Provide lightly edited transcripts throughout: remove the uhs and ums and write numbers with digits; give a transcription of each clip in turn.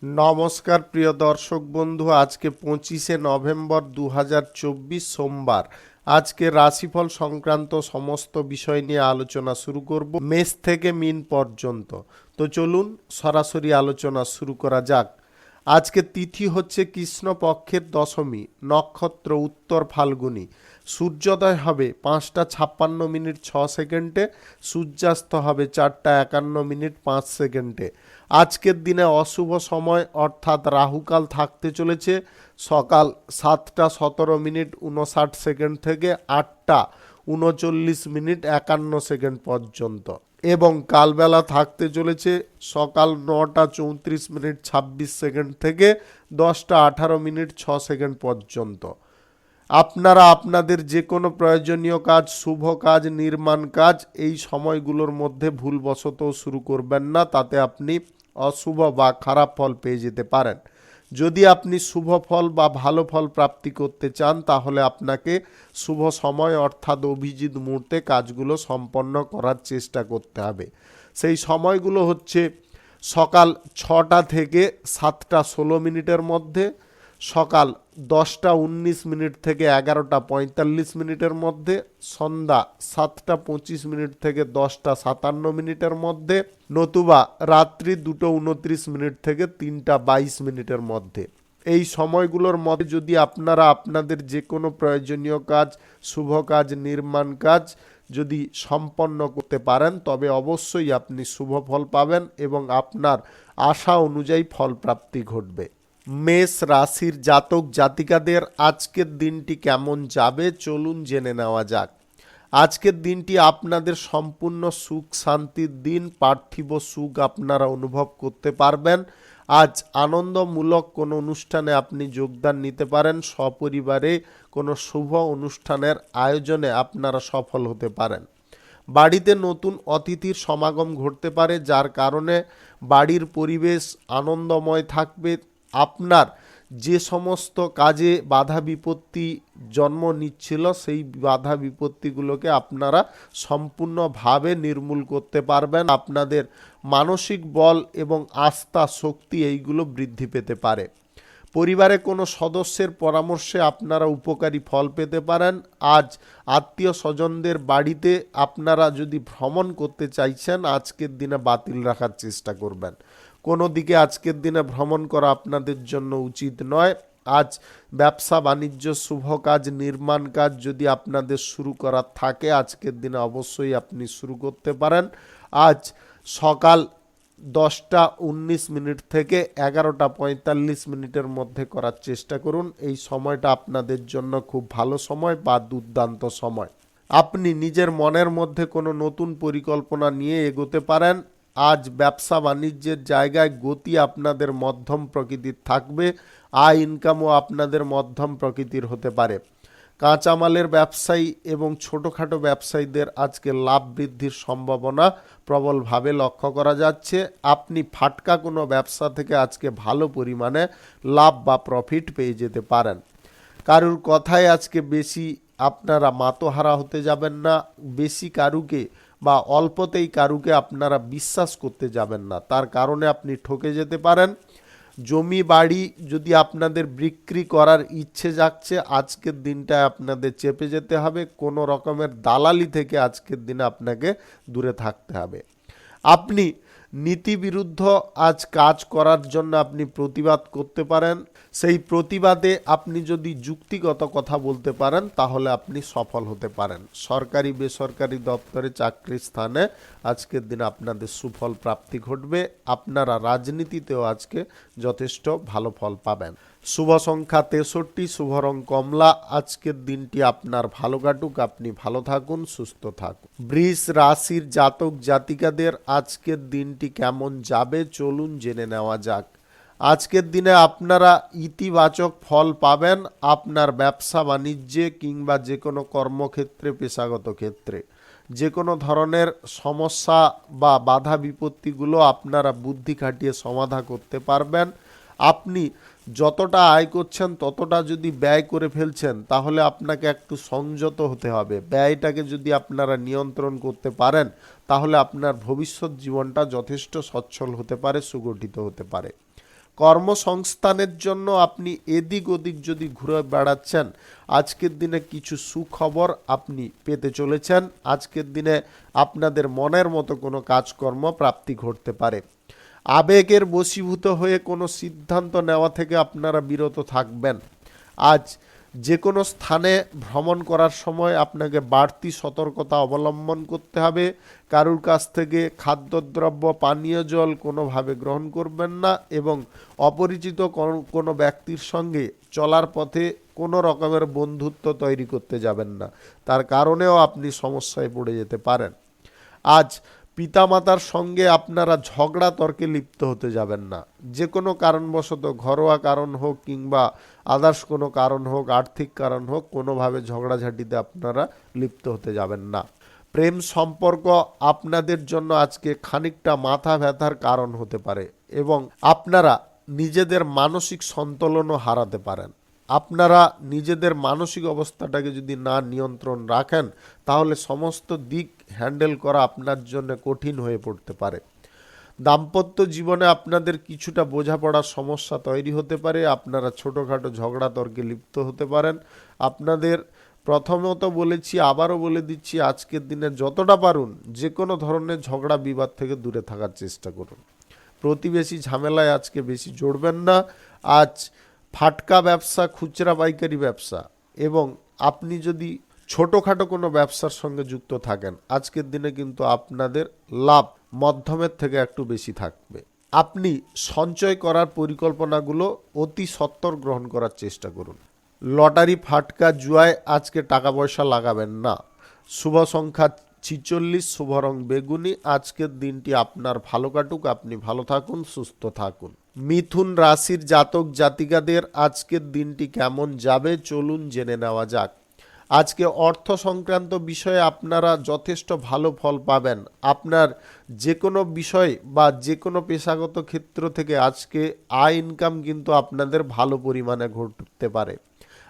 নমস্কার প্রিয় দর্শক বন্ধু, আজকে 25শে নভেম্বর 2024 সোমবার। আজকে রাশিফল সংক্রান্ত সমস্ত বিষয় নিয়ে আলোচনা শুরু করব মেষ থেকে মিন পর্যন্ত। তো চলুন সরাসরি আলোচনা শুরু করা যাক। আজকে তিথি হচ্ছে কৃষ্ণপক্ষের দশমী, নক্ষত্র উত্তর ফাল্গুনী। সূর্যোদয় হবে 5:56:06, সূর্যাস্ত হবে 4:51:05। আজকের দিনে অশুভ সময় অর্থাৎ রাহুকাল থাকতে চলেছে সকাল 7:17:59 থেকে 8:39:51 পর্যন্ত, এবং কালবেলা থাকতে চলেছে সকাল 9:34:26 থেকে 10:18:06 পর্যন্ত। আপনারা আপনাদের যে কোনো প্রয়োজনীয় কাজ, শুভ কাজ, নির্মাণ কাজ এই সময়গুলোর মধ্যে ভুলবশত শুরু করবেন না, তাতে আপনি অশুভ বা খারাপ ফল পেয়ে যেতে পারেন। যদি আপনি শুভ ফল বা ভালো ফল প্রাপ্তি করতে চান, তাহলে আপনাকে শুভ সময় অর্থাৎ অভিজিৎ মুহূর্তে কাজগুলো সম্পন্ন করার চেষ্টা করতে হবে। সেই সময়গুলো হচ্ছে সকাল 6টা থেকে 7:16 মধ্যে, সকাল 10:19 থেকে 11:45 মধ্যে, সন্ধ্যা 7:25 থেকে 10:57 মধ্যে, নতুবা রাত্রি 2:29 থেকে 3:22 মধ্যে। এই সময়গুলোর মধ্যে যদি আপনারা আপনাদের যে কোনো প্রয়োজনীয় কাজ, শুভ কাজ, নির্মাণ কাজ যদি সম্পন্ন করতে পারেন, তবে অবশ্যই আপনি শুভ ফল পাবেন এবং আপনার আশা অনুযায়ী ফল প্রাপ্তি ঘটবে। মেষ রাশির জাতক জাতিকাদের আজকের দিনটি কেমন যাবে চলুন জেনে নেওয়া যাক। আজকের দিনটি আপনাদের সম্পূর্ণ সুখ শান্তির দিন। পার্থিব সুখ আপনারা অনুভব করতে পারবেন। আজ আনন্দমূলক কোনো অনুষ্ঠানে আপনি যোগদান নিতে পারেন। সপরিবারে কোনো শুভ অনুষ্ঠানের আয়োজনে আপনারা সফল হতে পারেন। বাড়িতে নতুন অতিথির সমাগম ঘটতে পারে, যার কারণে বাড়ির পরিবেশ আনন্দময় থাকবে। আপনার যে সমস্ত কাজে বাধা বিপত্তি জন্ম নিচ্ছিল, সেই বাধা বিপত্তিগুলোকে আপনারা সম্পূর্ণভাবে নির্মূল করতে পারবেন। আপনাদের মানসিক বল এবং আস্থা শক্তি এইগুলো বৃদ্ধি পেতে পারে। পরিবারে কোনো সদস্যের পরামর্শে আপনারা উপকারী ফল পেতে পারেন। আজ আত্মীয় স্বজনদের বাড়িতে আপনারা যদি ভ্রমণ করতে চাইছেন, আজকের দিনে বাতিল রাখার চেষ্টা করবেন। কোনো দিকে আজকের দিনে ভ্রমণ করা আপনাদের জন্য উচিত নয়। আজ ব্যবসা বাণিজ্য, শুভ কাজ, নির্মাণ কাজ যদি আপনাদের শুরু করার থাকে, আজকের দিনে অবশ্যই আপনি শুরু করতে পারেন। আজ সকাল 10:19 থেকে 11:45 মধ্যে করার চেষ্টা করুন। এই সময়টা আপনাদের জন্য খুব ভালো সময় বা দুর্দান্ত সময়। আপনি নিজের মনের মধ্যে কোনো নতুন পরিকল্পনা নিয়ে এগোতে পারেন। আজ ব্যবসা বাণিজ্যের জায়গায় গতি আপনাদের মধ্যম প্রকৃতির থাকবে। আয় ইনকামও আপনাদের মধ্যম প্রকৃতির হতে পারে। কাঁচামালের ব্যবসায়ী এবং ছোটোখাটো ব্যবসায়ীদের আজকে লাভ বৃদ্ধির সম্ভাবনা প্রবলভাবে লক্ষ্য করা যাচ্ছে। আপনি ফাটকা কোনো ব্যবসা থেকে আজকে ভালো পরিমাণে লাভ বা প্রফিট পেয়ে যেতে পারেন। কারুর কথায় আজকে বেশি আপনারা মাতোহারা হতে যাবেন না। বেশি কারুকে বা অল্পতেই কারুকে আপনারা বিশ্বাস করতে যাবেন না, তার কারণে আপনি ঠকে যেতে পারেন। জমি বাড়ি যদি আপনাদের বিক্রি করার ইচ্ছে জাগছে, আজকের দিনটায় আপনাদের চেপে যেতে হবে। কোনো রকমের দালালি থেকে আজকের দিনে আপনাকে দূরে থাকতে হবে। আপনি নীতি বিরুদ্ধ আজ কাজ করার জন্য আপনি প্রতিবাদ করতে পারেন। সেই প্রতিবাদে আপনি যদি যুক্তিগত কথা বলতে পারেন, তাহলে আপনি সফল হতে পারেন। সরকারি বেসরকারি দপ্তরে চাকরির স্থানে আজকের দিনে আপনাদের সুফল প্রাপ্তি ঘটবে। আপনারা রাজনীতিতেও আজকে যথেষ্ট ভালো ফল পাবেন। শুভ সংখ্যা 63, শুভ রং কমলা। আজকের দিনটি আপনার ভালো কাটুক, আপনি ভালো থাকুন, সুস্থ থাকুন। বৃষ রাশির জাতক জাতিকাদের আজকের দিনটি কেমন যাবে চলুন জেনে নেওয়া যাক। আজকের দিনে আপনারা ইতিবাচক ফল পাবেন। আপনার ব্যবসা বাণিজ্যে কিংবা যে কোনো কর্মক্ষেত্রে, পেশাগত ক্ষেত্রে যে কোনো ধরনের সমস্যা বা বাধা বিপত্তিগুলো আপনারা বুদ্ধি খাটিয়ে সমাধান করতে পারবেন। আপনি যতটা আয় করছেন ততটা যদি ব্যয় করে ফেলছেন, তাহলে আপনাকে একটু সংযত হতে হবে। ব্যয়টাকে যদি আপনারা নিয়ন্ত্রণ করতে পারেন, তাহলে আপনার ভবিষ্যৎ জীবনটা যথেষ্ট সচ্ছল হতে পারে, সুগঠিত হতে পারে। কর্মসংস্থানের জন্য আপনি এদিক ওদিক যদি ঘুরে বেড়াচ্ছেন, আজকের দিনে কিছু সুখবর আপনি পেতে চলেছেন। আজকের দিনে আপনাদের মনের মতো কোনো কাজকর্ম প্রাপ্তি ঘটতে পারে। আবেগের বশীভূত হয়ে কোনো সিদ্ধান্ত নেওয়া থেকে আপনারা বিরত থাকবেন। আজ যে কোনো স্থানে ভ্রমণ করার সময় আপনাকে বাড়তি সতর্কতা অবলম্বন করতে হবে। কারুর কাছ থেকে খাদ্যদ্রব্য, পানীয় জল কোনোভাবে গ্রহণ করবেন না এবং অপরিচিত কোনো ব্যক্তির সঙ্গে চলার পথে কোনো রকমের বন্ধুত্ব তৈরি করতে যাবেন না, তার কারণেও আপনি সমস্যায় পড়ে যেতে পারেন। আজ পিতামাতার সঙ্গে আপনারা ঝগড়া তর্কে লিপ্ত হতে যাবেন না। যে কোনো কারণবশত, ঘরোয়া কারণ হোক কিংবা আদার্স কোনো কারণ হোক, আর্থিক কারণ হোক, কোনোভাবে ঝগড়াঝাটিতে আপনারা লিপ্ত হতে যাবেন না। প্রেম সম্পর্ক আপনাদের জন্য আজকে খানিকটা মাথা ব্যথার কারণ হতে পারে এবং আপনারা নিজেদের মানসিক সন্তুলনও হারাতে পারেন। আপনারা নিজেদের মানসিক অবস্থাটাকে যদি না নিয়ন্ত্রণ রাখেন, তাহলে সমস্ত দিক হ্যান্ডেল করা আপনার জন্য কঠিন হয়ে পড়তে পারে। দাম্পত্য জীবনে আপনাদের কিছুটা বোঝাপড়ার সমস্যা তৈরি হতে পারে। আপনারা ছোটোখাটো ঝগড়া তর্কে লিপ্ত হতে পারেন। আপনাদের প্রথমত বলেছি, আবারও বলে দিচ্ছি, আজকের দিনে যতটা পারুন যে কোনো ধরনের ঝগড়া বিবাদ থেকে দূরে থাকার চেষ্টা করুন। প্রতিবেশী ঝামেলায় আজকে বেশি জড়বেন না। আজ ফাটকা ব্যবসা, খুচরা পাইকারি ব্যবসা এবং আপনি যদি ছোটোখাটো কোনো ব্যবসার সঙ্গে যুক্ত থাকেন, আজকের দিনে কিন্তু আপনাদের লাভ মধ্যমের থেকে একটু বেশি থাকবে। আপনি সঞ্চয় করার পরিকল্পনাগুলো অতি সত্বর গ্রহণ করার চেষ্টা করুন। লটারি, ফাটকা, জুয়ায় আজকে টাকা পয়সা লাগাবেন না। শুভ সংখ্যা 46, শুভ রং বেগুনি। আজকের দিনটি আপনার ভালো কাটুক, আপনি ভালো থাকুন, সুস্থ থাকুন। মিথুন রাশির জাতক জাতিকাদের আজকের দিনটি কেমন যাবে চলুন জেনে নেওয়া যাক। আজকে অর্থ সংক্রান্ত বিষয়ে আপনারা যথেষ্ট ভালো ফল পাবেন। আপনার যে কোনো বিষয় বা যে কোনো পেশাগত ক্ষেত্র থেকে আজকে আয় ইনকাম কিন্তু আপনাদের ভালো পরিমাণে ঘটতে পারে।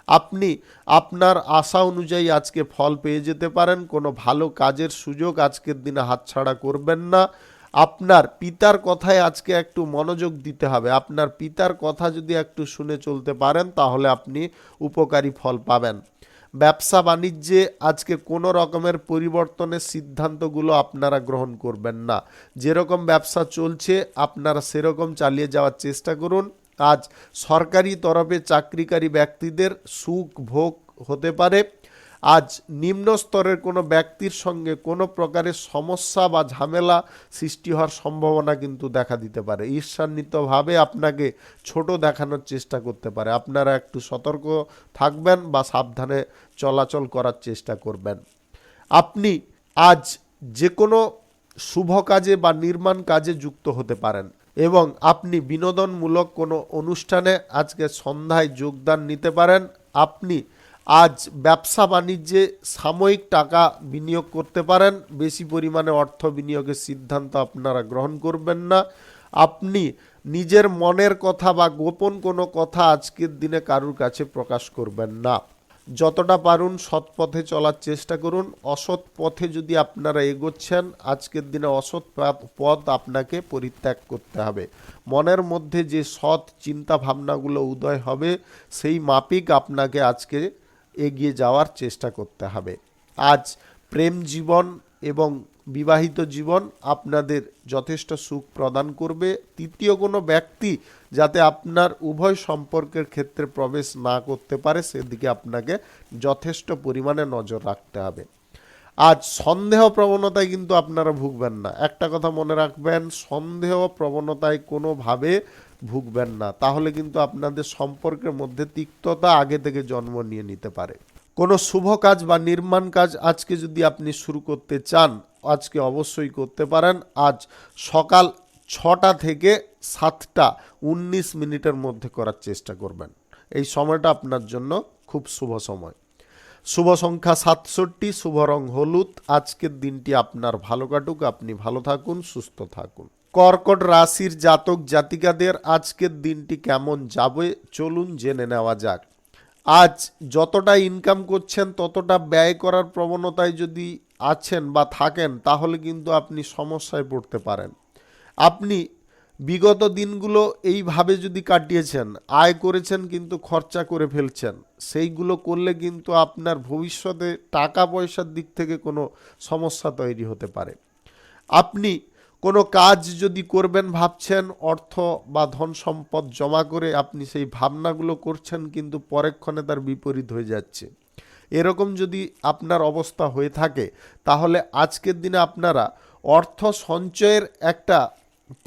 আপনি আপনার আশা অনুযায়ী আজকে ফল পেয়ে যেতে পারেন। কোনো ভালো কাজের সুযোগ আজকের দিনে হাতছাড়া করবেন না। আপনার পিতার কথায় আজকে একটু মনোযোগ দিতে হবে। আপনার পিতার কথা যদি একটু শুনে চলতে পারেন, তাহলে আপনি উপকারী ফল পাবেন। ব্যবসা বাণিজ্যে আজকে কোনো রকমের পরিবর্তনের সিদ্ধান্তগুলো আপনারা গ্রহণ করবেন না। যেরকম ব্যবসা চলছে আপনারা সেরকম চালিয়ে যাওয়ার চেষ্টা করুন। আজ সরকারি তরফে চাকরিকারী ব্যক্তিদের সুখ ভোগ হতে পারে। আজ নিম্ন স্তরের কোনো ব্যক্তির সঙ্গে কোনো প্রকারের সমস্যা বা ঝামেলা সৃষ্টি হওয়ার সম্ভাবনা কিন্তু দেখা দিতে পারে। ঈর্ষান্বিতভাবে আপনাকে ছোট দেখানোর চেষ্টা করতে পারে। আপনারা একটু সতর্ক থাকবেন বা সাবধানে চলাচল করার চেষ্টা করবেন। আপনি আজ যে কোনো শুভ কাজে বা নির্মাণ কাজে যুক্ত হতে পারেন এবং আপনি বিনোদনমূলক কোনো অনুষ্ঠানে আজকে সন্ধ্যায় যোগদান নিতে পারেন। আপনি আজ ব্যবসা বাণিজ্যে সাময়িক টাকা বিনিয়োগ করতে পারেন। বেশি পরিমাণে অর্থ বিনিয়োগের সিদ্ধান্ত আপনারা গ্রহণ করবেন না। আপনি নিজের মনের কথা বা গোপন কোনো কথা আজকের দিনে কারুর কাছে প্রকাশ করবেন না। যতটা পারুন সৎ পথে চলার চেষ্টা করুন। অসৎ পথে যদি আপনারা এগোচ্ছেন, আজকের দিনে অসৎ পথ আপনাকে পরিত্যাগ করতে হবে। মনের মধ্যে যে সৎ চিন্তা ভাবনাগুলো উদয় হবে, সেই মাফিক আপনাকে আজকে এগিয়ে যাওয়ার চেষ্টা করতে হবে। আজ প্রেম জীবন এবং বিবাহিত জীবন আপনাদের যথেষ্ট সুখ প্রদান করবে। তৃতীয় কোনো ব্যক্তি যাতে আপনার উভয় সম্পর্কের ক্ষেত্রে প্রবেশ না করতে পারে, সেদিকে আপনাকে যথেষ্ট পরিমাণে নজর রাখতে হবে। আজ সন্দেহ প্রবণতায় কিন্তু আপনারা ভুগবেন না। একটা কথা মনে রাখবেন, সন্দেহ প্রবণতায় কোনোভাবে ভুগবেন না, তাহলে কিন্তু আপনাদের সম্পর্কের মধ্যে তিক্ততা আগে থেকে জন্ম নিয়ে নিতে পারে। কোনো শুভ কাজ বা নির্মাণ কাজ আজকে যদি আপনি শুরু করতে চান, আজকে অবশ্যই করতে পারেন। আজ সকাল 6টা থেকে 7টা 19 মিনিটের মধ্যে করার চেষ্টা করবেন। এই সময়টা আপনার জন্য খুব শুভ সময়। শুভ সংখ্যা 67, শুভ রং হলুদ। আজকের দিনটি আপনার ভালো কাটুক, আপনি ভালো থাকুন, সুস্থ থাকুন। কর্কট রাশির জাতক জাতিকাদের আজকের দিনটি কেমন যাবে চলুন জেনে নেওয়া যাক। আজ যতটা ইনকাম করছেন ততটা ব্যয় করার প্রবণতায় যদি আছেন বা থাকেন, তাহলে কিন্তু আপনি সমস্যায় পড়তে পারেন। আপনি বিগত দিনগুলো এইভাবে যদি কাটিয়েছেন, আয় করেছেন কিন্তু খরচা করে ফেলছেন, সেইগুলো করলে কিন্তু আপনার ভবিষ্যতে টাকা পয়সার দিক থেকে কোনো সমস্যা তৈরি হতে পারে। আপনি কোনো কাজ যদি করবেন ভাবছেন, অর্থ বা ধন সম্পদ জমা করে আপনি সেই ভাবনাগুলো করছেন, কিন্তু পরেক্ষণে তার বিপরীত হয়ে যাচ্ছে। এরকম যদি আপনার অবস্থা হয়ে থাকে, তাহলে আজকের দিনে আপনারা অর্থ সঞ্চয়ের একটা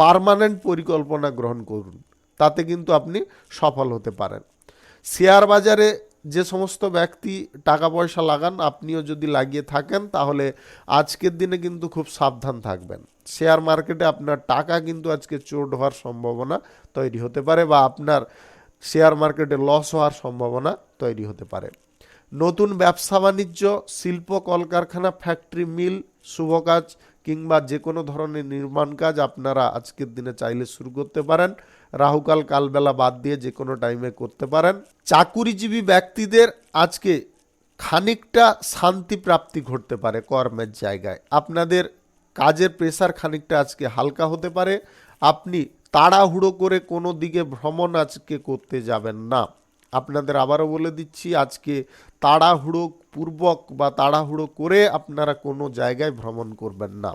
পার্মানেন্ট পরিকল্পনা গ্রহণ করুন, তাতে কিন্তু আপনি সফল হতে পারেন। শেয়ার বাজারে যে সমস্ত ব্যক্তি টাকা পয়সা লাগান, আপনিও যদি লাগিয়ে থাকেন, তাহলে আজকের দিনে কিন্তু খুব সাবধান থাকবেন। শেয়ার মার্কেটে আপনার টাকা কিন্তু আজকে চোট হওয়ার সম্ভাবনা তৈরি হতে পারে, বা আপনার শেয়ার মার্কেটে লস হওয়ার সম্ভাবনা তৈরি হতে পারে। নতুন ব্যবসা বাণিজ্য, শিল্প কলকারখানা, ফ্যাক্টরি, মিল, শুভ কাজ কিংবা যে কোনো ধরনের নির্মাণ কাজ আপনারা আজকের দিনে চাইলে শুরু করতে পারেন। রাহুকাল কালবেলা বাদ দিয়ে যে কোনো টাইমে করতে পারেন। চাকুরিজীবী ব্যক্তিদের আজকে খানিকটা শান্তি প্রাপ্তি ঘটতে পারে কর্মের জায়গায়। আপনাদের কাজের প্রেসার খানিকটা আজকে হালকা হতে পারে। আপনি তাড়াহুড়ো করে কোনো দিকে ভ্রমণ আজকে করতে যাবেন না। আপনাদের আবারও বলে দিচ্ছি, আজকে তাড়াহুড়ো পূর্বক বা তাড়াহুড়ো করে আপনারা কোনো জায়গায় ভ্রমণ করবেন না।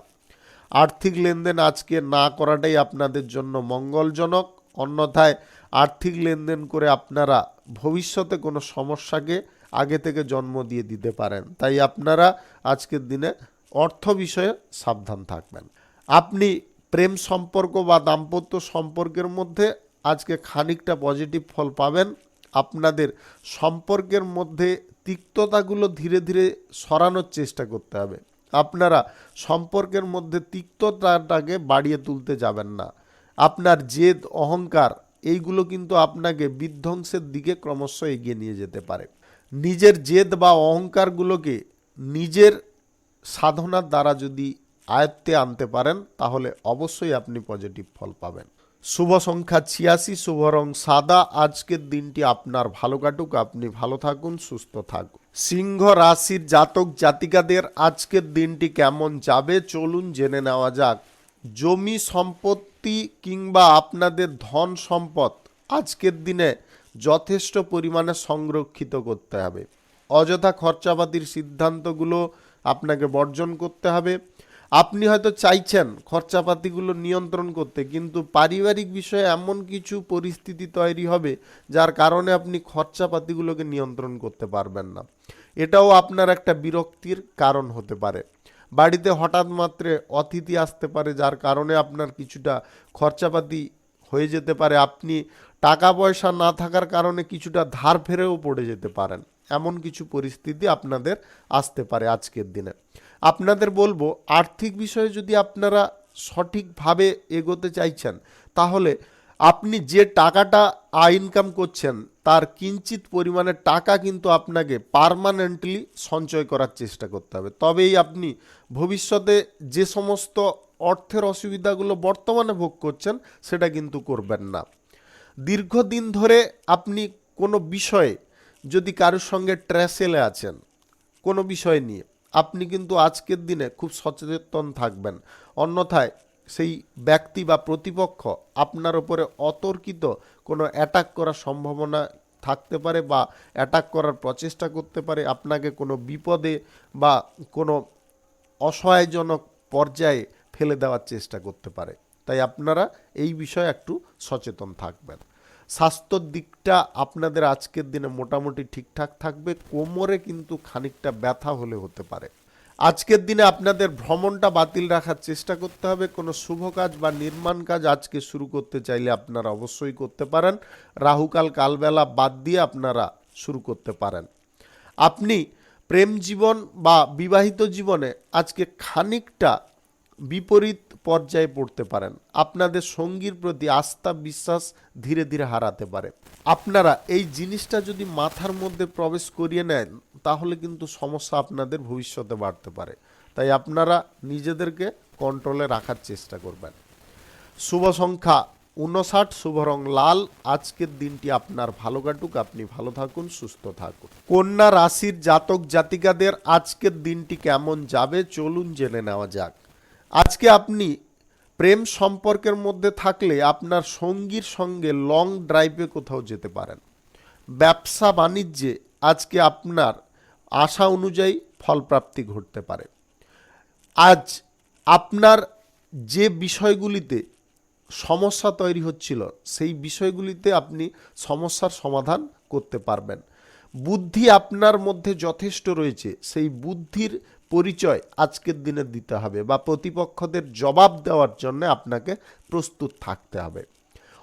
আর্থিক লেনদেন আজকে না করাটাই আপনাদের জন্য মঙ্গলজনক। অন্যথায় আর্থিক লেনদেন করে আপনারা ভবিষ্যতে কোনো সমস্যাকে আগে থেকে জন্ম দিয়ে দিতে পারেন। তাই আপনারা আজকের দিনে অর্থ বিষয়ে সাবধান থাকবেন। আপনি প্রেম সম্পর্ক বা দাম্পত্য সম্পর্কের মধ্যে আজকে খানিকটা পজিটিভ ফল পাবেন। আপনাদের সম্পর্কের মধ্যে তিক্ততাগুলো ধীরে ধীরে সরানোর চেষ্টা করতে হবে। আপনারা সম্পর্কের মধ্যে তিক্ততাটাকে বাড়িয়ে তুলতে যাবেন না। আপনার জেদ, অহংকার এইগুলো কিন্তু আপনাকে বিধ্বংসের দিকে ক্রমশ এগিয়ে নিয়ে যেতে পারে। নিজের জেদ বা অহংকারগুলোকে নিজের সাধনার দ্বারা যদি আয়ত্তে আনতে পারেন, তাহলে অবশ্যই আপনি পজিটিভ ফল পাবেন। শুভ সংখ্যা 86, শুভ রং সাদা। আজকের দিনটি আপনার ভালো কাটুক, আপনি ভালো থাকুন, সুস্থ থাকুন। সিংহ রাশির জাতক জাতিকাদের আজকের দিনটি কেমন যাবে চলুন জেনে নেওয়া যাক। জমি সম্পত্তি কিংবা আপনাদের ধন সম্পদ আজকের দিনে যথেষ্ট পরিমাণে সংরক্ষিত করতে হবে। অযথা খরচাপাতির সিদ্ধান্তগুলো আপনাকে বর্জন করতে হবে। আপনি হয়তো চাইছেন খরচাপাতিগুলো নিয়ন্ত্রণ করতে, কিন্তু পারিবারিক বিষয়ে এমন কিছু পরিস্থিতি তৈরি হবে যার কারণে আপনি খরচাপাতিগুলোকে নিয়ন্ত্রণ করতে পারবেন না। এটাও আপনার একটা বিরক্তির কারণ হতে পারে। বাড়িতে হঠাৎ মাত্রে অতিথি আসতে পারে, যার কারণে আপনার কিছুটা খরচাপাতি হয়ে যেতে পারে। আপনি টাকা পয়সা না থাকার কারণে কিছুটা ধার ফেরেও পড়ে যেতে পারেন। এমন কিছু পরিস্থিতি আপনাদের আসতে পারে আজকের দিনে। আপনাদের বলবো, আর্থিক বিষয়ে যদি আপনারা সঠিকভাবে এগোতে চাইছেন, তাহলে আপনি যে টাকাটা ইনকাম করছেন তার কিঞ্চিত পরিমাণে টাকা কিন্তু আপনাকে পার্মানেন্টলি সঞ্চয় করার চেষ্টা করতে হবে। তবেই আপনি ভবিষ্যতে যে সমস্ত অর্থের অসুবিধাগুলো বর্তমানে ভোগ করছেন সেটা কিন্তু করবেন না। দীর্ঘদিন ধরে আপনি কোনো বিষয়ে যদি কারোর সঙ্গে ট্র্যাসেলে আছেন কোনো বিষয় নিয়ে, আপনি কিন্তু আজকের দিনে খুব সচেতন থাকবেন। অন্যথায় সেই ব্যক্তি বা প্রতিপক্ষ আপনার উপরে অতর্কিত কোনো অ্যাটাক করার সম্ভাবনা থাকতে পারে, বা অ্যাটাক করার প্রচেষ্টা করতে পারে, আপনাকে কোনো বিপদে বা কোনো অসহায়জনক পর্যায়ে ফেলে দেওয়ার চেষ্টা করতে পারে। তাই আপনারা এই বিষয়ে একটু সচেতন থাকবেন। স্বাস্থ্যর দিকটা আপনাদের আজকের দিনে মোটামুটি ঠিকঠাক থাকবে। কোমরে কিন্তু খানিকটা ব্যথা হলে হতে পারে। আজকের দিনে আপনাদের ভ্রমণটা বাতিল রাখার চেষ্টা করতে হবে। কোনো শুভ কাজ বা নির্মাণ কাজ আজকে শুরু করতে চাইলে আপনারা অবশ্যই করতে পারেন। রাহুকাল কালবেলা বাদ দিয়ে আপনারা শুরু করতে পারেন। আপনি প্রেম জীবন বা বিবাহিত জীবনে আজকে খানিকটা বিপরীত পর্যায়ে পড়তে পারেন। আপনাদের সঙ্গীর প্রতি আস্থা বিশ্বাস ধীরে ধীরে হারাতে পারে। আপনারা এই জিনিসটা যদি মাথার মধ্যে প্রবেশ করিয়ে নেন, তাহলে কিন্তু সমস্যা আপনাদের ভবিষ্যতে বাড়তে পারে। তাই আপনারা নিজেদেরকে কন্ট্রোলে রাখার চেষ্টা করবেন। শুভ সংখ্যা 59, শুভ রং লাল। আজকের দিনটি আপনার ভালো কাটুক, আপনি ভালো থাকুন, সুস্থ থাকুন। কন্যা রাশির জাতক জাতিকাদের আজকের দিনটি কেমন যাবে চলুন জেনে নেওয়া যাক। আজকে আপনি প্রেম সম্পর্কের মধ্যে থাকলে আপনার সঙ্গীর সঙ্গে লং ড্রাইভে কোথাও যেতে পারেন। ব্যবসা বাণিজ্যে আজকে আপনার আশা অনুযায়ী ফলপ্রাপ্তি ঘটতে পারে। আজ আপনার যে বিষয়গুলিতে সমস্যা তৈরি হচ্ছিল সেই বিষয়গুলিতে আপনি সমস্যার সমাধান করতে পারবেন। বুদ্ধি আপনার মধ্যে যথেষ্ট রয়েছে, সেই বুদ্ধির পরিচয় আজকের দিনে দিতে হবে বা প্রতিপক্ষদের জবাব দেওয়ার জন্য আপনাকে প্রস্তুত থাকতে হবে।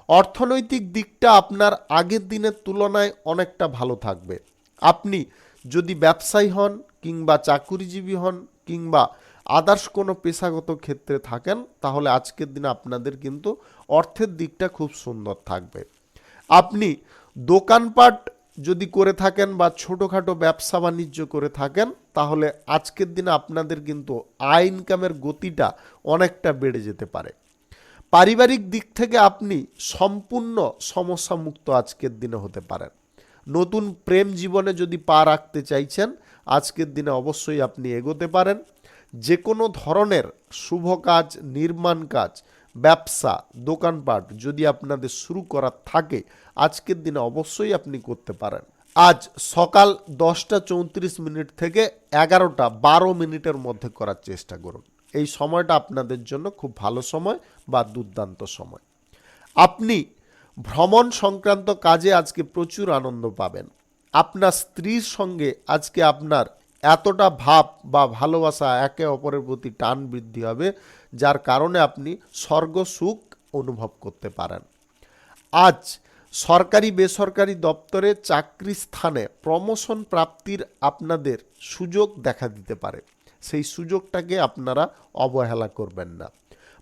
অর্থনৈতিক দিকটা আপনার আগের দিনের তুলনায় অনেকটা ভালো থাকবে। আপনি যদি ব্যবসায়ী হন কিংবা চাকুরিজীবী হন কিংবা আদার্স কোনো পেশাগত ক্ষেত্রে থাকেন, তাহলে আজকের দিনে আপনাদের কিন্তু অর্থের দিকটা খুব সুন্দর থাকবে। আপনি দোকানপাট যদি করে থাকেন বা ছোটোখাটো ব্যবসা বাণিজ্য করে থাকেন, তাহলে আজকের দিনে আপনাদের কিন্তু আয় ইনকামের গতিটা অনেকটা বেড়ে যেতে পারে। পারিবারিক দিক থেকে আপনি সম্পূর্ণ সমস্যা মুক্ত আজকের দিনে হতে পারেন। নতুন প্রেম জীবনে যদি পা রাখতে চাইছেন, আজকের দিনে অবশ্যই আপনি এগোতে পারেন। যে কোনো ধরনের শুভ কাজ, নির্মাণ কাজ, ব্যবসা, দোকানপাট যদি আপনাদের শুরু করার থাকে, আজকের দিনে অবশ্যই আপনি করতে পারেন। আজ সকাল 10:34 থেকে 11:12 মধ্যে করার চেষ্টা করুন। এই সময়টা আপনাদের জন্য খুব ভালো সময় বা দুর্দান্ত সময়। আপনি ভ্রমণ সংক্রান্ত কাজে আজকে প্রচুর আনন্দ পাবেন। আপনার স্ত্রীর সঙ্গে আজকে আপনার এতটা ভাব বা ভালোবাসা, একে অপরের প্রতি টান বৃদ্ধি হবে, যার কারণে আপনি স্বর্গ সুখ অনুভব করতে পারেন। আজ সরকারি বেসরকারি দপ্তরে চাকরি স্থানে প্রমোশন প্রাপ্তির আপনাদের সুযোগ দেখা দিতে পারে। সেই সুযোগটাকে আপনারা অবহেলা করবেন না।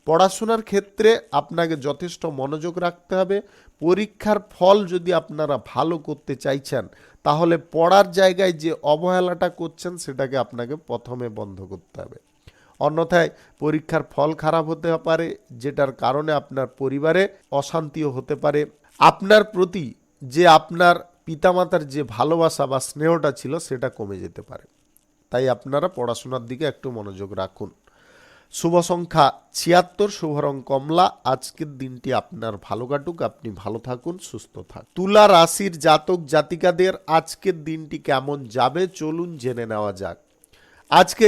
পড়াশোনার ক্ষেত্রে আপনাকে যথেষ্ট মনোযোগ রাখতে হবে। পরীক্ষার ফল যদি আপনারা ভালো করতে চাইছেন, তাহলে পড়ার জায়গায় যে অবহেলাটা করছেন সেটাকে আপনাকে প্রথমে বন্ধ করতে হবে। অন্যথায় পরীক্ষার ফল খারাপ হতে পারে, যেটার কারণে আপনার পরিবারে অশান্তিও হতে পারে। আপনার প্রতি যে আপনার পিতামাতার যে ভালোবাসা বা স্নেহটা ছিল সেটা কমে যেতে পারে। তাই আপনারা পড়াশোনার দিকে একটু মনোযোগ রাখুন। শুভ সংখ্যা 76, শুভ রং কমলা। আজকের দিনটি আপনার ভালো কাটুক, আপনি ভালো থাকুন, সুস্থ থাকুন। তুলা রাশির জাতক জাতিকাদের আজকের দিনটি কেমন যাবে চলুন জেনে নেওয়া যাক। আজকে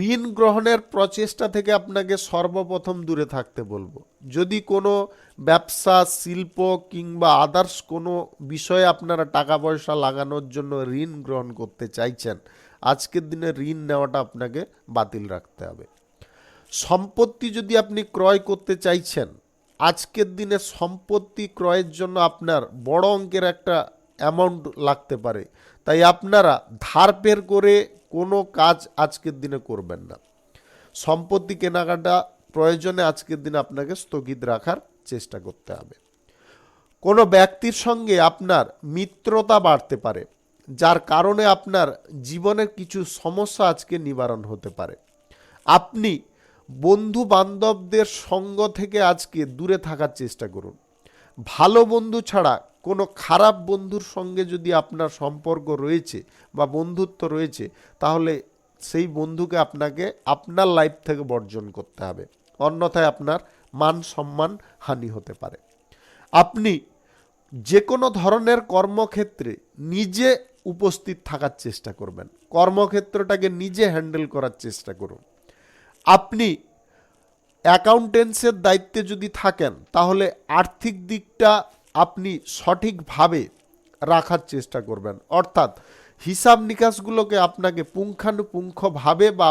ঋণ গ্রহণের প্রচেষ্টা থেকে আপনাকে সর্বপ্রথম দূরে থাকতে বলবো। যদি কোনো ব্যবসা, শিল্প কিংবা আদার্স কোনো বিষয়ে আপনারা টাকা পয়সা লাগানোর জন্য ঋণ গ্রহণ করতে চাইছেন, আজকের দিনে ঋণ নেওয়াটা আপনাকে বাতিল রাখতে হবে। সম্পত্তি যদি আপনি ক্রয় করতে চাইছেন, আজকের দিনে সম্পত্তি ক্রয়ের জন্য আপনার বড় অঙ্কের একটা অ্যামাউন্ট লাগতে পারে। তাই আপনারা ধার পের করে কোনো কাজ আজকের দিনে করবেন না। সম্পত্তি কেনাকাটা প্রয়োজনে আজকের দিনে আপনাকে স্থগিত রাখার চেষ্টা করতে হবে। কোনো ব্যক্তির সঙ্গে আপনার মিত্রতা বাড়তে পারে, যার কারণে আপনার জীবনের কিছু সমস্যা আজকে নিবারণ হতে পারে। আপনি বন্ধু বান্ধবদের সঙ্গ থেকে আজকে দূরে থাকার চেষ্টা করুন। ভালো বন্ধু ছাড়া কোনো খারাপ বন্ধুর সঙ্গে যদি আপনার সম্পর্ক রয়েছে বা বন্ধুত্ব রয়েছে, তাহলে সেই বন্ধুকে আপনাকে আপনার লাইফ থেকে বর্জন করতে হবে। অন্যথায় আপনার মান সম্মান হানি হতে পারে। আপনি যে কোনো ধরনের কর্মক্ষেত্রে নিজে উপস্থিত থাকার চেষ্টা করবেন। কর্মক্ষেত্রটাকে নিজে হ্যান্ডেল করার চেষ্টা করুন। আপনি অ্যাকাউন্টেন্সের দায়িত্বে যদি থাকেন, তাহলে আর্থিক দিকটা আপনি সঠিকভাবে রাখার চেষ্টা করবেন। অর্থাৎ হিসাব নিকাশগুলোকে আপনাকে পুঙ্খানুপুঙ্খভাবে বা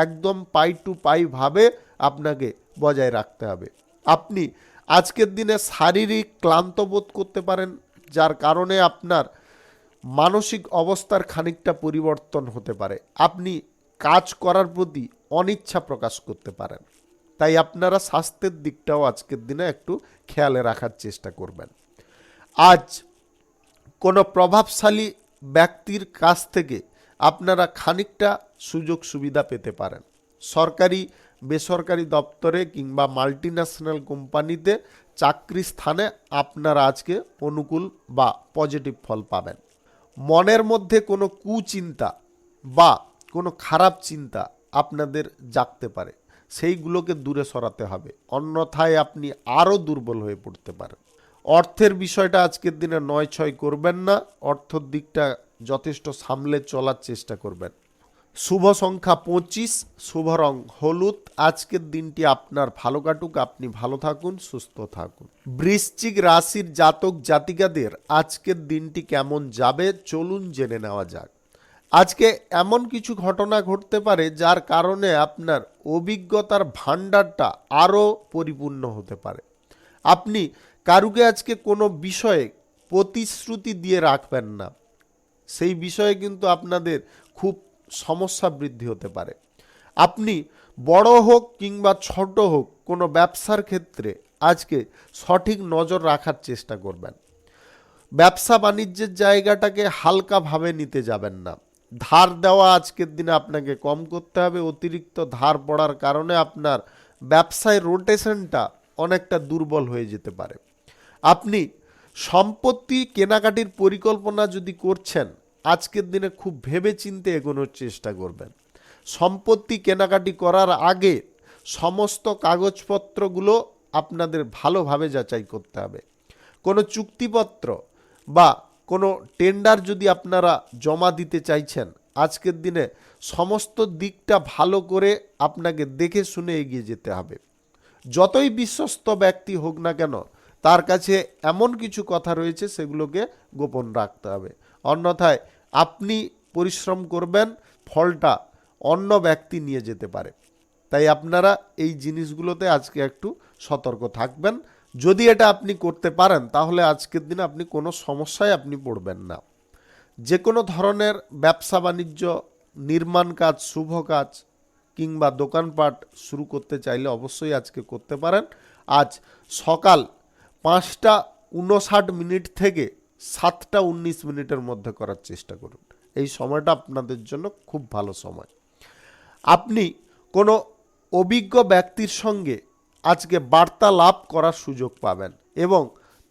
একদম পাই টু পাইভাবে আপনাকে বজায় রাখতে হবে। আপনি আজকের দিনে শারীরিক ক্লান্ত বোধ করতে পারেন, যার কারণে আপনার মানসিক অবস্থার খানিকটা পরিবর্তন হতে পারে। আপনি কাজ করার প্রতি অনিচ্ছা প্রকাশ করতে পারেন। তাই আপনারা স্বাস্থ্যের দিকটাও আজকের দিনে একটু খেয়ালে রাখার চেষ্টা করবেন। আজ কোনো প্রভাবশালী ব্যক্তির কাছ থেকে আপনারা খানিকটা সুযোগ সুবিধা পেতে পারেন। সরকারি বেসরকারি দপ্তরে কিংবা মাল্টিন্যাশনাল কোম্পানিতে চাকরি স্থানে আপনারা আজকে অনুকূল বা পজিটিভ ফল পাবেন। মনের মধ্যে কোনো কুচিন্তা বা কোনো খারাপ চিন্তা আপনাদের জাগতে পারে, সেইগুলোকে দূরে সরাতে হবে, অন্যথায় আপনি আরও দুর্বল হয়ে পড়তে পারেন। অর্থের বিষয়টা আজকের দিনে নয় ছয় করবেন না, অর্থের দিকটা যথেষ্ট সামলে চলার চেষ্টা করবেন। শুভ সংখ্যা 25, শুভ রং হলুদ। আজকের দিনটি আপনার ভালো কাটুক, আপনি ভালো থাকুন, সুস্থ থাকুন। বৃশ্চিক রাশির জাতক জাতিকাদের আজকের দিনটি কেমন যাবে চলুন জেনে নেওয়া যাক। আজকে এমন কিছু ঘটনা ঘটতে পারে যার কারণে আপনার অভিজ্ঞতার ভাণ্ডারটা আরও পরিপূর্ণ হতে পারে। আপনি কারুকে আজকে কোনো বিষয়ে প্রতিশ্রুতি দিয়ে রাখবেন না, সেই বিষয়ে কিন্তু আপনাদের খুব সমস্যা বৃদ্ধি হতে পারে। আপনি বড় হোক কিংবা ছোট হোক কোনো ব্যবসার ক্ষেত্রে আজকে সঠিক নজর রাখার চেষ্টা করবেন। ব্যবসা বাণিজ্যের জায়গাটাকে হালকাভাবে নিতে যাবেন না। ধার দেওয়া আজকের দিনে আপনাকে কম করতে হবে। অতিরিক্ত ধার পড়ার কারণে আপনার ব্যবসায় রোটেশনটা অনেকটা দুর্বল হয়ে যেতে পারে। আপনি সম্পত্তি কেনাকাটির পরিকল্পনা যদি করছেন, আজকের দিনে খুব ভেবে চিন্তে এগোনোর চেষ্টা করবেন। সম্পত্তি কেনাকাটি করার আগে সমস্ত কাগজপত্রগুলো আপনাদের ভালোভাবে যাচাই করতে হবে। কোনো চুক্তিপত্র বা কোনো টেন্ডার যদি আপনারা জমা দিতে চাইছেন, আজকের দিনে সমস্ত দিকটা ভালো করে আপনাকে দেখে শুনে এগিয়ে যেতে হবে। যতই বিশ্বস্ত ব্যক্তি হোক না কেন, তার কাছে এমন কিছু কথা রয়েছে সেগুলোকে গোপন রাখতে হবে, অন্যথায় আপনি পরিশ্রম করবেন, ফলটা অন্য ব্যক্তি নিয়ে যেতে পারে। তাই আপনারা এই জিনিসগুলোতে আজকে একটু সতর্ক থাকবেন। যদি এটা আপনি করতে পারেন তাহলে আজকের দিনে আপনি কোনো সমস্যায় আপনি পড়বেন না। যে কোনো ধরনের ব্যবসা বাণিজ্য, নির্মাণ কাজ, শুভ কাজ কিংবা দোকানপাট শুরু করতে চাইলে অবশ্যই আজকে করতে পারেন। আজ সকাল 5টা 59 থেকে 7টা 19 মধ্যে করার চেষ্টা করুন। এই সময়টা আপনাদের জন্য খুব ভালো সময়। আপনি কোনো অভিজ্ঞ ব্যক্তির সঙ্গে আজকে বার্তালাপ করার সুযোগ পাবেন এবং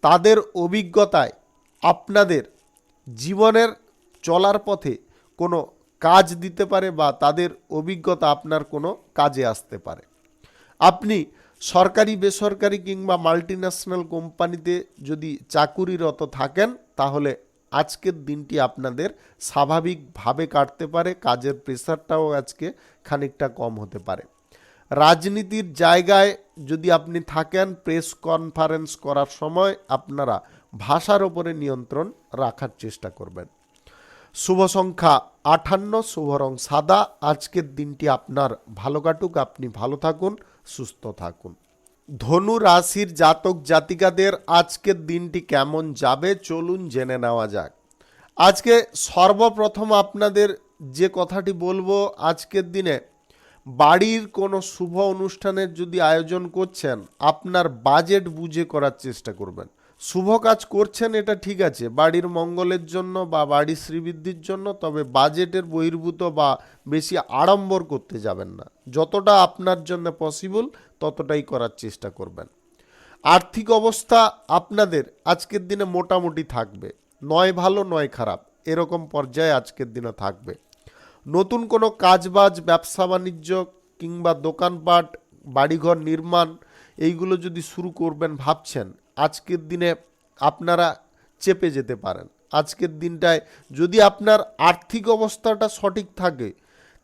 তাদের অভিজ্ঞতায় আপনাদের জীবনের চলার পথে কোনো কাজ দিতে পারে বা তাদের অভিজ্ঞতা আপনার কোনো কাজে আসতে পারে। আপনি সরকারি, বেসরকারি কিংবা মাল্টিন্যাশনাল কোম্পানিতে যদি চাকুরিরত থাকেন তাহলে আজকের দিনটি আপনাদের স্বাভাবিকভাবে কাটতে পারে। কাজের প্রেশারটাও আজকে খানিকটা কম হতে পারে। রাজনীতির জায়গায় যদি আপনি থাকেন, প্রেস কনফারেন্স করার সময় আপনারা ভাষার ওপরে নিয়ন্ত্রণ রাখার চেষ্টা করবেন। শুভ সংখ্যা 58, শুভ রং সাদা। আজকের দিনটি আপনার ভালো কাটুক, আপনি ভালো থাকুন, সুস্থ থাকুন। ধনু রাশির জাতক জাতিকাদের আজকের দিনটি কেমন যাবে চলুন জেনে নেওয়া যাক। আজকে সর্বপ্রথম আপনাদের যে কথাটি বলবো, আজকের দিনে বাড়ির কোনো শুভ অনুষ্ঠানের যদি আয়োজন করছেন, আপনার বাজেট বুঝে করার চেষ্টা করবেন। শুভ কাজ করছেন এটা ঠিক আছে, বাড়ির মঙ্গলের জন্য বা বাড়ির শ্রীবৃদ্ধির জন্য, তবে বাজেটের বহির্ভূত বা বেশি আড়ম্বর করতে যাবেন না। যতটা আপনার জন্য পসিবল ততটাই করার চেষ্টা করবেন। আর্থিক অবস্থা আপনাদের আজকের দিনে মোটামুটি থাকবে, নয় ভালো নয় খারাপ, এরকম পর্যায়ে আজকের দিনে থাকবে। নতুন কোনো কাজবাজ, ব্যবসা বাণিজ্য কিংবা দোকানপাট, বাড়িঘর নির্মাণ এইগুলো যদি শুরু করবেন ভাবছেন, আজকের দিনে আপনারা চেপে যেতে পারেন। আজকের দিনটায় যদি আপনার আর্থিক অবস্থাটা সঠিক থাকে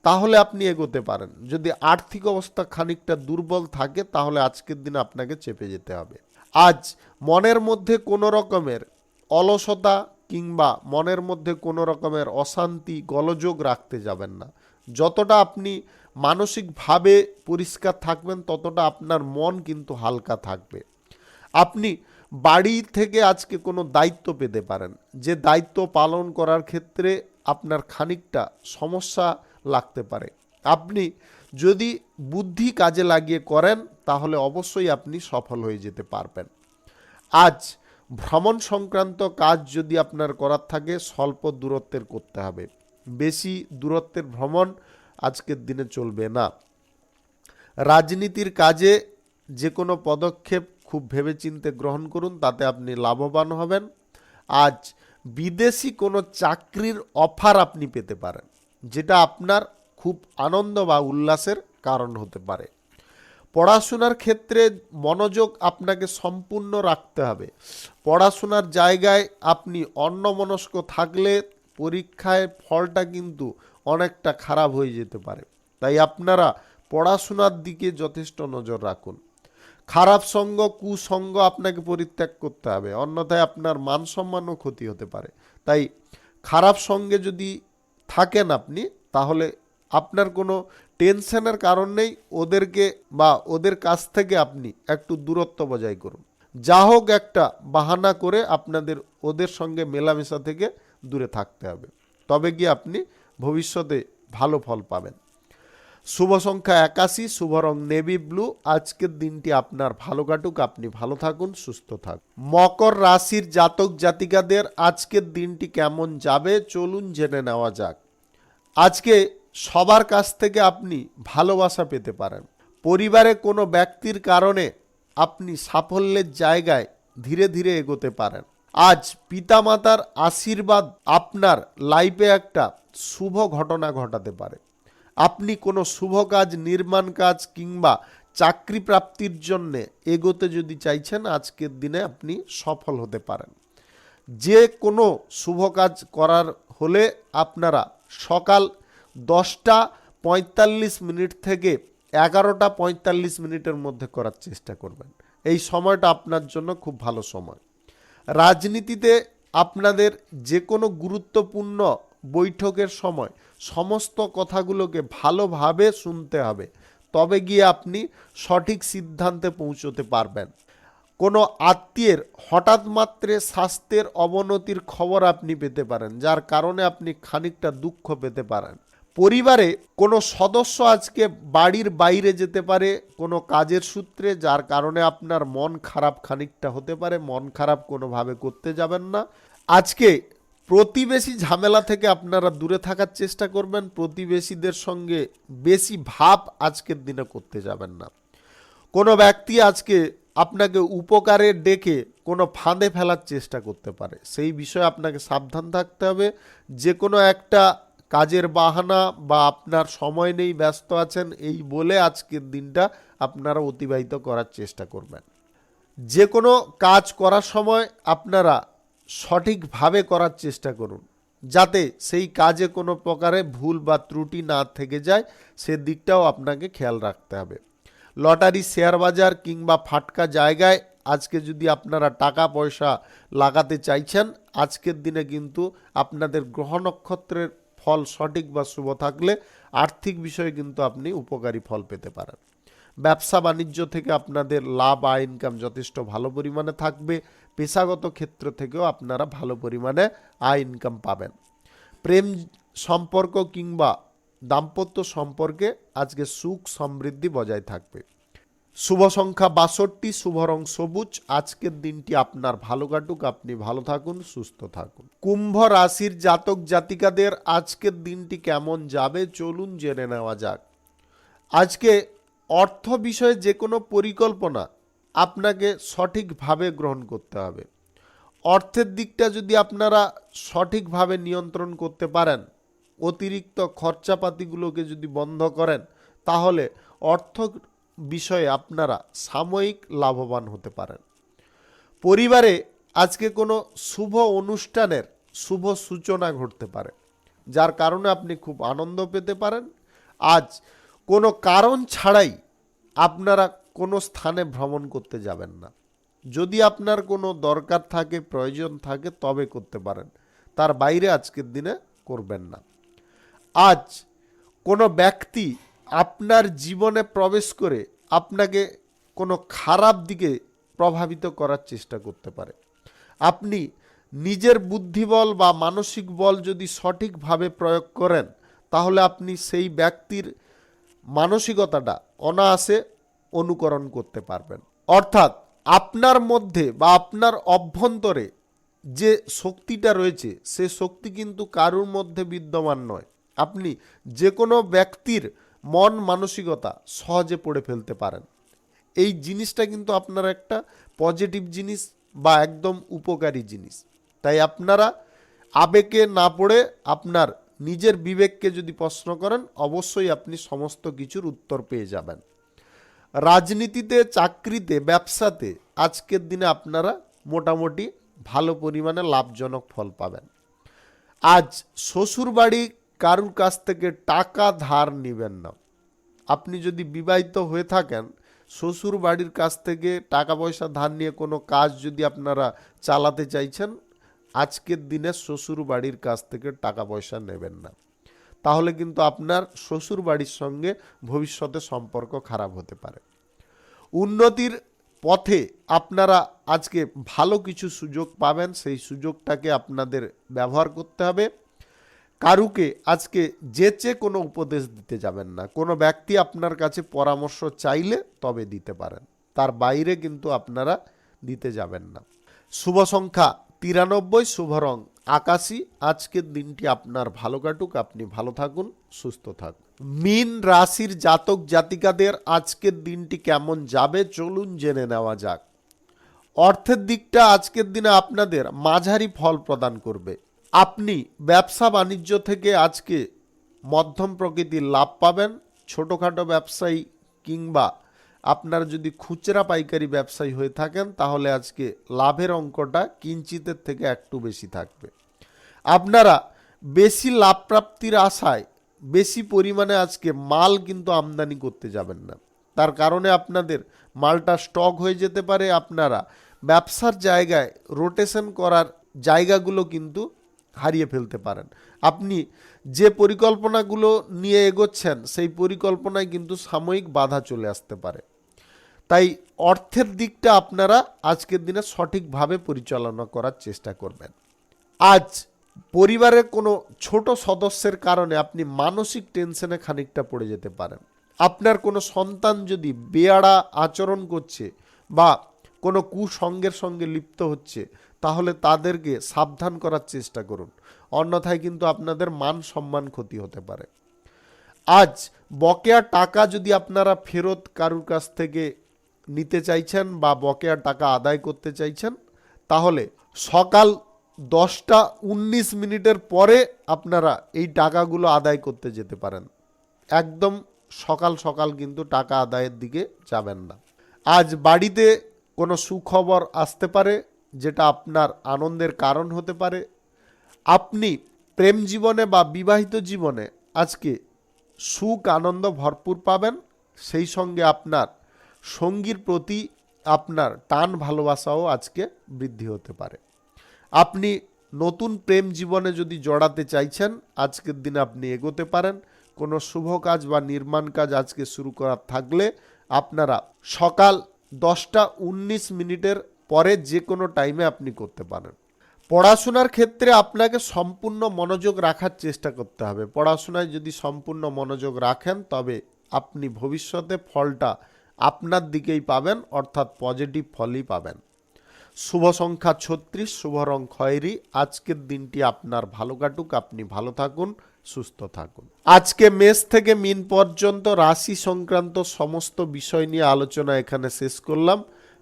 তাহলে আপনি এগোতে পারেন। যদি আর্থিক অবস্থা খানিকটা দুর্বল থাকে তাহলে আজকের দিনে আপনাকে চেপে যেতে হবে। আজ মনের মধ্যে কোনো রকমের অলসতা কিংবা মনের মধ্যে কোনো রকমের অশান্তি, গোলযোগ রাখতে যাবেন না। যতটা আপনি মানসিকভাবে পরিষ্কার থাকবেন ততটা আপনার মন কিন্তু হালকা থাকবে। আপনি বাড়ি থেকে আজকে কোনো দায়িত্ব পেতে পারেন, যে দায়িত্ব পালন করার ক্ষেত্রে আপনার খানিকটা সমস্যা লাগতে পারে। আপনি যদি বুদ্ধি কাজে লাগিয়ে করেন তাহলে অবশ্যই আপনি সফল হয়ে যেতে পারবেন। আজ ভ্রমণ সংক্রান্ত কাজ যদি আপনার করার থাকে স্বল্প দূরত্বের করতে হবে, বেশি দূরত্বের ভ্রমণ আজকের দিনে চলবে না। রাজনীতির কাজে যে কোনো পদক্ষেপ খুব ভেবেচিন্তে গ্রহণ করুন, তাতে আপনি লাভবান হবেন। আজ বিদেশি কোনো চাকরির অফার আপনি পেতে পারেন, যেটা আপনার খুব আনন্দ বা উল্লাসের কারণ হতে পারে। পড়াশোনার ক্ষেত্রে মনোযোগ আপনাকে সম্পূর্ণ রাখতে হবে। পড়াশোনার জায়গায় আপনি অন্যমনস্ক থাকলে পরীক্ষায় ফলটা কিন্তু অনেকটা খারাপ হয়ে যেতে পারে। তাই আপনারা পড়াশোনার দিকে যথেষ্ট নজর রাখুন। খারাপ সঙ্গ, কুসঙ্গ আপনাকে পরিত্যাগ করতে হবে, অন্যথায় আপনার মান সম্মানও ক্ষতি হতে পারে। তাই খারাপ সঙ্গে যদি থাকেন আপনি, তাহলে আপনার কোনো টেনশনের কারণ নেই। ওদেরকে বা ওদের কাছ থেকে আপনি একটু দূরত্ব বজায় করুন। যা হোক একটা বাহানা করে আপনাদের ওদের সঙ্গে মেলামেশা থেকে দূরে থাকতে হবে, তবে গিয়ে আপনি ভবিষ্যতে ভালো ফল পাবেন। শুভ সংখ্যা 81, শুভ রং নেভি ব্লু। আজকের দিনটি আপনার ভালো কাটুক, আপনি ভালো থাকুন, সুস্থ থাকুন। মকর রাশির জাতক জাতিকাদের আজকের দিনটি কেমন যাবে চলুন জেনে নেওয়া যাক। আজকে সবার কাছ থেকে আপনি ভালোবাসা পেতে পারেন। পরিবারে কোনো ব্যক্তির কারণে আপনি সাফল্যের জায়গায় ধীরে ধীরে এগোতে পারেন। আজ পিতামাতার আশীর্বাদ আপনার লাইফে একটা শুভ ঘটনা ঘটাতে পারে। আপনি কোনো শুভ কাজ, নির্মাণ কাজ কিংবা চাকরি প্রাপ্তির জন্য এগোতে যদি চাইছেন, আজকের দিনে আপনি সফল হতে পারেন। যে কোনো শুভ কাজ করার হলে আপনারা সকাল 10:45 থেকে 11:45 মধ্যে করার চেষ্টা করবেন। এই সময়টা আপনার জন্য খুব ভালো সময়। রাজনীতিতে আপনাদের যে কোনো গুরুত্বপূর্ণ বৈঠকের সময় সমস্ত কথাগুলোকে ভালোভাবে শুনতে হবে, তবে গিয়ে আপনি সঠিক সিদ্ধান্তে পৌঁছতে পারবেন। কোনো আত্মীয়ের হঠাৎ মাত্রে স্বাস্থ্যের অবনতির খবর আপনি পেতে পারেন, যার কারণে আপনি খানিকটা দুঃখ পেতে পারেন। পরিবারে কোনো সদস্য আজকে বাড়ির বাইরে যেতে পারে কোনো কাজের সূত্রে, যার কারণে আপনার মন খারাপ খানিকটা হতে পারে। মন খারাপ কোনোভাবে করতে যাবেন না। আজকে প্রতিবেশী ঝামেলা থেকে আপনারা দূরে থাকার চেষ্টা করবেন। প্রতিবেশীদের সঙ্গে বেশি ভাব আজকের দিনে করতে যাবেন না। কোনো ব্যক্তি আজকে আপনাকে উপকারে ডেকে কোনো ফাঁদে ফেলার চেষ্টা করতে পারে, সেই বিষয়ে আপনাকে সাবধান থাকতে হবে। যে কোনো একটা কাজের বাহানা বা আপনার সময় নেই, ব্যস্ত আছেন, এই বলে আজকের দিনটা আপনারা অতিবাহিত করার চেষ্টা করবেন। যে কোনো কাজ করার সময় আপনারা সঠিকভাবে করার চেষ্টা করুন, যাতে সেই কাজে কোনো প্রকারে ভুল বা ত্রুটি না থেকে যায়, সেদিকটাও আপনাকে খেয়াল রাখতে হবে। লটারি, শেয়ার বাজার কিংবা ফাটকা জায়গায় আজকে যদি আপনারা টাকা পয়সা লাগাতে চাইছেন, আজকের দিনে কিন্তু আপনাদের গ্রহ নক্ষত্রের ফল সঠিক বা শুভ থাকলে আর্থিক বিষয়ে কিন্তু আপনি উপকারী ফল পেতে পারেন। ব্যবসা বাণিজ্য থেকে আপনাদের লাভ, আয়, ইনকাম যথেষ্ট ভালো পরিমাণে থাকবে। পেশাগত ক্ষেত্র থেকেও আপনারা ভালো পরিমাণে আয় ইনকাম পাবেন। প্রেম সম্পর্ক কিংবা দাম্পত্য সম্পর্কে আজকে সুখ সমৃদ্ধি বজায় থাকবে। শুভ সংখ্যা 62, শুভ রং সবুজ। আজকের দিনটি আপনার ভালো কাটুক, আপনি ভালো থাকুন, সুস্থ থাকুন। কুম্ভ রাশির জাতক জাতিকাদের আজকের দিনটি কেমন যাবে চলুন জেনে নেওয়া যাক। আজকে অর্থ বিষয়ে যে কোনো পরিকল্পনা আপনাকে সঠিকভাবে গ্রহণ করতে হবে। অর্থের দিকটা যদি আপনারা সঠিকভাবে নিয়ন্ত্রণ করতে পারেন, অতিরিক্ত খরচাপাতিগুলোকে যদি বন্ধ করেন, তাহলে অর্থ বিষয়ে আপনারা সাময়িক লাভবান হতে পারেন। পরিবারে আজকে কোনো শুভ অনুষ্ঠানের শুভ সূচনা ঘটতে পারে, যার কারণে আপনি খুব আনন্দ পেতে পারেন। আজ কোনো কারণ ছাড়াই আপনারা কোনো স্থানে ভ্রমণ করতে যাবেন না। যদি আপনার কোনো দরকার থাকে, প্রয়োজন থাকে, তবে করতে পারেন, তার বাইরে আজকের দিনে করবেন না। আজ কোনো ব্যক্তি আপনার জীবনে প্রবেশ করে আপনাকে কোনো খারাপ দিকে প্রভাবিত করার চেষ্টা করতে পারে। আপনি নিজের বুদ্ধিবল বা মানসিক বল যদি সঠিকভাবে প্রয়োগ করেন, তাহলে আপনি সেই ব্যক্তির মানসিকতাটা অনায়াসে অনুকরণ করতে পারবেন। অর্থাৎ আপনার মধ্যে বা আপনার অভ্যন্তরে যে শক্তিটা রয়েছে, সে শক্তি কিন্তু কারুর মধ্যে বিদ্যমান নয়। আপনি যে কোনো ব্যক্তির মন মানসিকতা সহজে পড়ে ফেলতে পারেন। এই জিনিসটা কিন্তু আপনার একটা পজিটিভ জিনিস বা একদম উপকারী জিনিস। তাই আপনারা আবেগে না পড়ে আপনার নিজের বিবেককে যদি প্রশ্ন করেন, অবশ্যই আপনি সমস্ত কিছুর উত্তর পেয়ে যাবেন। রাজনীতিতে, চাকরিতে, ব্যবসাতে আজকের দিনে আপনারা মোটামুটি ভালো পরিমাণে লাভজনক ফল পাবেন। আজ শ্বশুরবাড়ি কারুর কাছ থেকে টাকা ধার নেবেন না। আপনি যদি বিবাহিত হয়ে থাকেন, শ্বশুর বাড়ির কাছ থেকে টাকা পয়সা ধার নিয়ে কোনো কাজ যদি আপনারা চালাতে চাইছেন, আজকের দিনে শ্বশুর বাড়ির কাছ থেকে টাকা পয়সা নেবেন না। তাহলে কিন্তু আপনার শ্বশুর বাড়ির সঙ্গে ভবিষ্যতে সম্পর্ক খারাপ হতে পারে। উন্নতির পথে আপনারা আজকে ভালো কিছু সুযোগ পাবেন, সেই সুযোগটাকে আপনাদের ব্যবহার করতে হবে। কারুকে আজকে যেচে কোনো উপদেশ দিতে যাবেন না। কোনো ব্যক্তি আপনার কাছে পরামর্শ চাইলে তবে দিতে পারেন, তার বাইরে কিন্তু আপনারা দিতে যাবেন না। শুভ সংখ্যা 93, শুভ রং আকাশী। আজকের দিনটি আপনার ভালো কাটুক, আপনি ভালো থাকুন, সুস্থ থাকুন। মীন রাশির জাতক জাতিকাদের আজকের দিনটি কেমন যাবে চলুন জেনে নেওয়া যাক। অর্থের দিকটা আজকের দিনে আপনাদের মাঝারি ফল প্রদান করবে। আপনি ব্যবসা বাণিজ্য থেকে আজকে মধ্যম প্রকৃতির লাভ পাবেন। ছোটোখাটো ব্যবসায়ী কিংবা আপনার যদি খুচরা পাইকারি ব্যবসায়ী হয়ে থাকেন, তাহলে আজকে লাভের অঙ্কটা কিঞ্চিতের থেকে একটু বেশি থাকবে। আপনারা বেশি লাভ প্রাপ্তির আশায় বেশি পরিমাণে আজকে মাল কিন্তু আমদানি করতে যাবেন না। তার কারণে আপনাদের মালটা স্টক হয়ে যেতে পারে। আপনারা ব্যবসার জায়গায় রোটেশন করার জায়গাগুলো কিন্তু হারিয়ে ফেলতে পারেন। আপনি যে পরিকল্পনাগুলো নিয়ে এগোচ্ছেন, সেই পরিকল্পনায় কিন্তু সাময়িক বাধা চলে আসতে পারে। তাই অর্থের দিকটা আপনারা আজকের দিনে সঠিকভাবে পরিচালনা করার চেষ্টা করবেন। আজ পরিবারের কোনো ছোট সদস্যের কারণে আপনি মানসিক টেনশনে খানিকটা পড়ে যেতে পারেন। আপনার কোনো সন্তান যদি বেয়াড়া আচরণ করছে বা কোনো কুসঙ্গের সঙ্গে লিপ্ত হচ্ছে, তাহলে তাদেরকে সাবধান করার চেষ্টা করুন, অন্যথায় কিন্তু আপনাদের মান সম্মান ক্ষতি হতে পারে। আজ বকেয়া টাকা যদি আপনারা ফেরত কারুর কাছ থেকে নিতে চাইছেন বা বকেয়া টাকা আদায় করতে চাইছেন, তাহলে সকাল 10:19 পরে আপনারা এই টাকাগুলো আদায় করতে যেতে পারেন। একদম সকাল সকাল কিন্তু টাকা আদায়ের দিকে যাবেন না। আজ বাড়িতে কোনো সুখবর আসতে পারে, যেটা আপনার আনন্দের কারণ হতে পারে। আপনি প্রেম জীবনে বা বিবাহিত জীবনে আজকে সুখ আনন্দ ভরপুর পাবেন। সেই সঙ্গে আপনার সঙ্গীর প্রতি আপনার টান ভালোবাসাও আজকে বৃদ্ধি হতে পারে। আপনি নতুন প্রেম জীবনে যদি জড়াতে চাইছেন, আজকের দিনে আপনি এগোতে পারেন। কোনো শুভ কাজ বা নির্মাণ কাজ আজকে শুরু করার থাকলে আপনারা সকাল 10:19 পরে যে কোনো টাইমে আপনি করতে পারেন। পড়াশোনার ক্ষেত্রে আপনাকে সম্পূর্ণ মনোযোগ রাখার চেষ্টা করতে হবে। পড়াশোনায় যদি সম্পূর্ণ মনোযোগ রাখেন, তবে আপনি ভবিষ্যতে ফলটা আপনার দিকেই পাবেন, অর্থাৎ পজিটিভ ফলই পাবেন। শুভ সংখ্যা 36, শুভ রং খয়েরি। আজকের দিনটি আপনার ভালো কাটুক, আপনি ভালো থাকুন, সুস্থ থাকুন। আজকে মেষ থেকে মীন পর্যন্ত রাশি সংক্রান্ত সমস্ত বিষয় নিয়ে আলোচনা এখানে শেষ করলাম।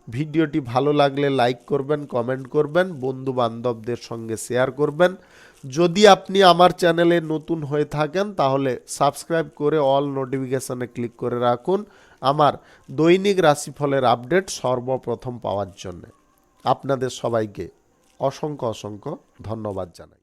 ভিডিওটি ভালো লাগলে লাইক করবেন, কমেন্ট করবেন, বন্ধু বান্ধবদের সঙ্গে শেয়ার করবেন। যদি আপনি আমার চ্যানেলে নতুন হয়ে থাকেন, তাহলে সাবস্ক্রাইব করে অল নোটিফিকেশনে ক্লিক করে রাখুন আমার দৈনিক রাশিফলের আপডেট সর্বপ্রথম পাওয়ার জন্য। আপনাদের সবাইকে অসংখ্য অসংখ্য ধন্যবাদ জানাই।